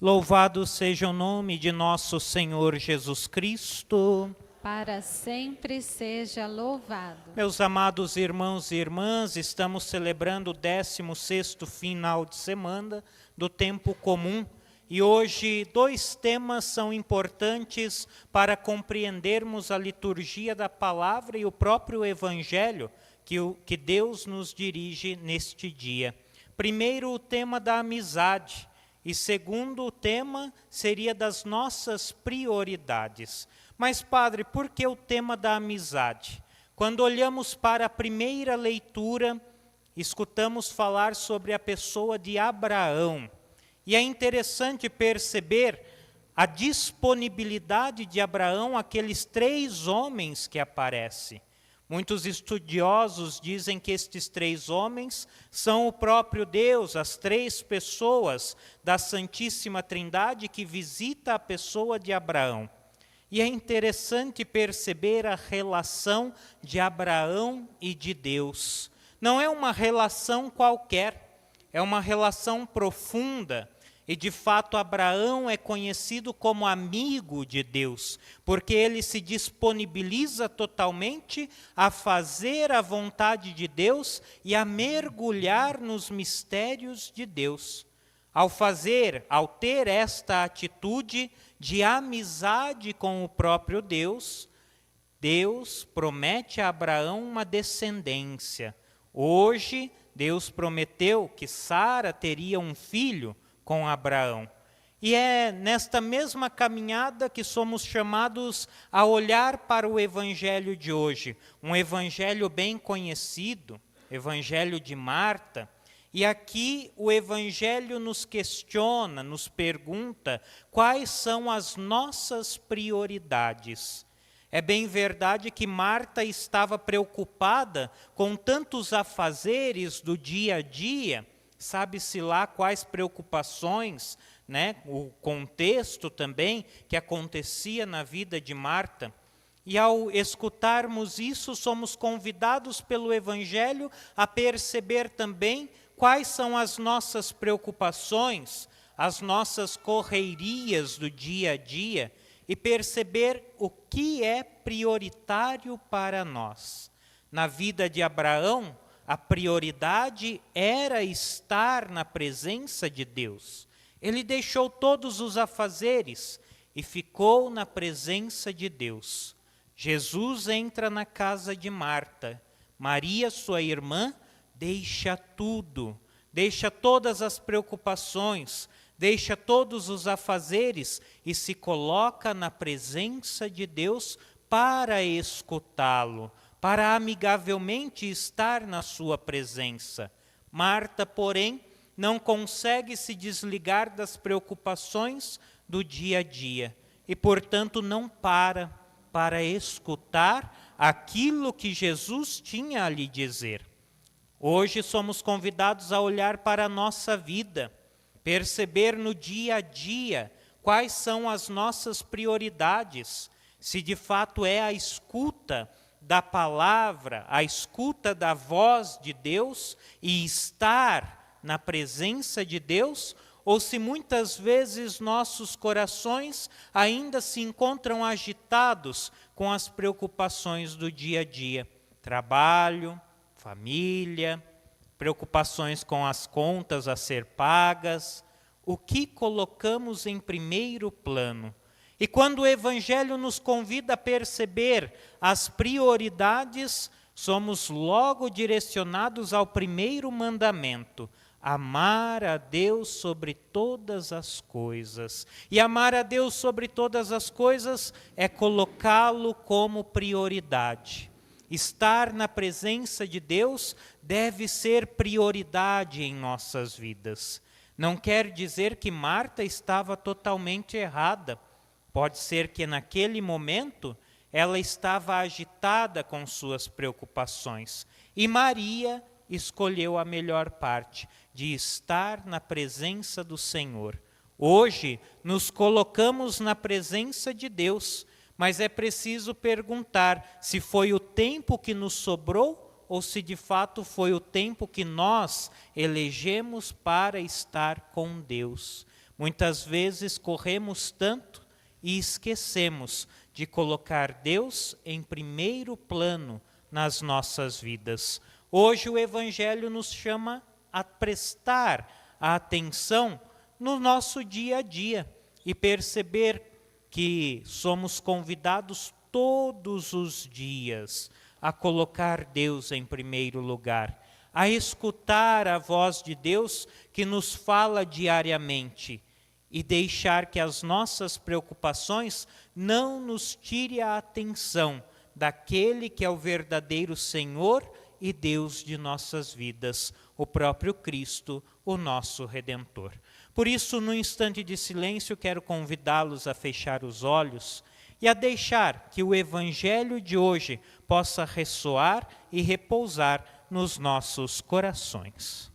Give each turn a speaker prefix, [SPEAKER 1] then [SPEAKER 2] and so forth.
[SPEAKER 1] Louvado seja o nome de nosso Senhor Jesus Cristo.
[SPEAKER 2] Para sempre seja louvado.
[SPEAKER 1] Meus amados irmãos e irmãs, estamos celebrando o 16º final de semana do tempo comum. E hoje 2 temas são importantes para compreendermos a liturgia da palavra e o próprio evangelho que Deus nos dirige neste dia. Primeiro, o tema da amizade. E segundo, o tema seria das nossas prioridades. Mas, padre, por que o tema da amizade? Quando olhamos para a primeira leitura, escutamos falar sobre a pessoa de Abraão. E é interessante perceber a disponibilidade de Abraão àqueles 3 homens que aparecem. Muitos estudiosos dizem que estes 3 homens são o próprio Deus, as 3 pessoas da Santíssima Trindade que visita a pessoa de Abraão. E é interessante perceber a relação de Abraão e de Deus. Não é uma relação qualquer, é uma relação profunda. E de fato Abraão é conhecido como amigo de Deus, porque ele se disponibiliza totalmente a fazer a vontade de Deus e a mergulhar nos mistérios de Deus. Ao ter esta atitude de amizade com o próprio Deus, Deus promete a Abraão uma descendência. Hoje, Deus prometeu que Sara teria um filho com Abraão. E é nesta mesma caminhada que somos chamados a olhar para o evangelho de hoje, um evangelho bem conhecido, evangelho de Marta. E aqui o evangelho nos questiona, nos pergunta quais são as nossas prioridades. É bem verdade que Marta estava preocupada com tantos afazeres do dia a dia, sabe-se lá quais preocupações, o contexto também que acontecia na vida de Marta. E ao escutarmos isso, somos convidados pelo Evangelho a perceber também quais são as nossas preocupações, as nossas correrias do dia a dia e perceber o que é prioritário para nós. Na vida de Abraão, a prioridade era estar na presença de Deus. Ele deixou todos os afazeres e ficou na presença de Deus. Jesus entra na casa de Marta. Maria, sua irmã, deixa tudo, deixa todas as preocupações, deixa todos os afazeres e se coloca na presença de Deus para escutá-lo, para amigavelmente estar na sua presença. Marta, porém, não consegue se desligar das preocupações do dia a dia e, portanto, não para escutar aquilo que Jesus tinha a lhe dizer. Hoje somos convidados a olhar para a nossa vida, perceber no dia a dia quais são as nossas prioridades, se de fato é a escuta da palavra, a escuta da voz de Deus e estar na presença de Deus, ou se muitas vezes nossos corações ainda se encontram agitados com as preocupações do dia a dia. Trabalho, família, preocupações com as contas a ser pagas. O que colocamos em primeiro plano? E quando o Evangelho nos convida a perceber as prioridades, somos logo direcionados ao primeiro mandamento: amar a Deus sobre todas as coisas. E amar a Deus sobre todas as coisas é colocá-lo como prioridade. Estar na presença de Deus deve ser prioridade em nossas vidas. Não quer dizer que Marta estava totalmente errada. Pode ser que naquele momento ela estava agitada com suas preocupações. E Maria escolheu a melhor parte, de estar na presença do Senhor. Hoje nos colocamos na presença de Deus, mas é preciso perguntar se foi o tempo que nos sobrou ou se de fato foi o tempo que nós elegemos para estar com Deus. Muitas vezes corremos tanto e esquecemos de colocar Deus em primeiro plano nas nossas vidas. Hoje o Evangelho nos chama a prestar atenção no nosso dia a dia e perceber que somos convidados todos os dias a colocar Deus em primeiro lugar, a escutar a voz de Deus que nos fala diariamente e deixar que as nossas preocupações não nos tire a atenção daquele que é o verdadeiro Senhor e Deus de nossas vidas, o próprio Cristo, o nosso Redentor. Por isso, no instante de silêncio, quero convidá-los a fechar os olhos e a deixar que o Evangelho de hoje possa ressoar e repousar nos nossos corações.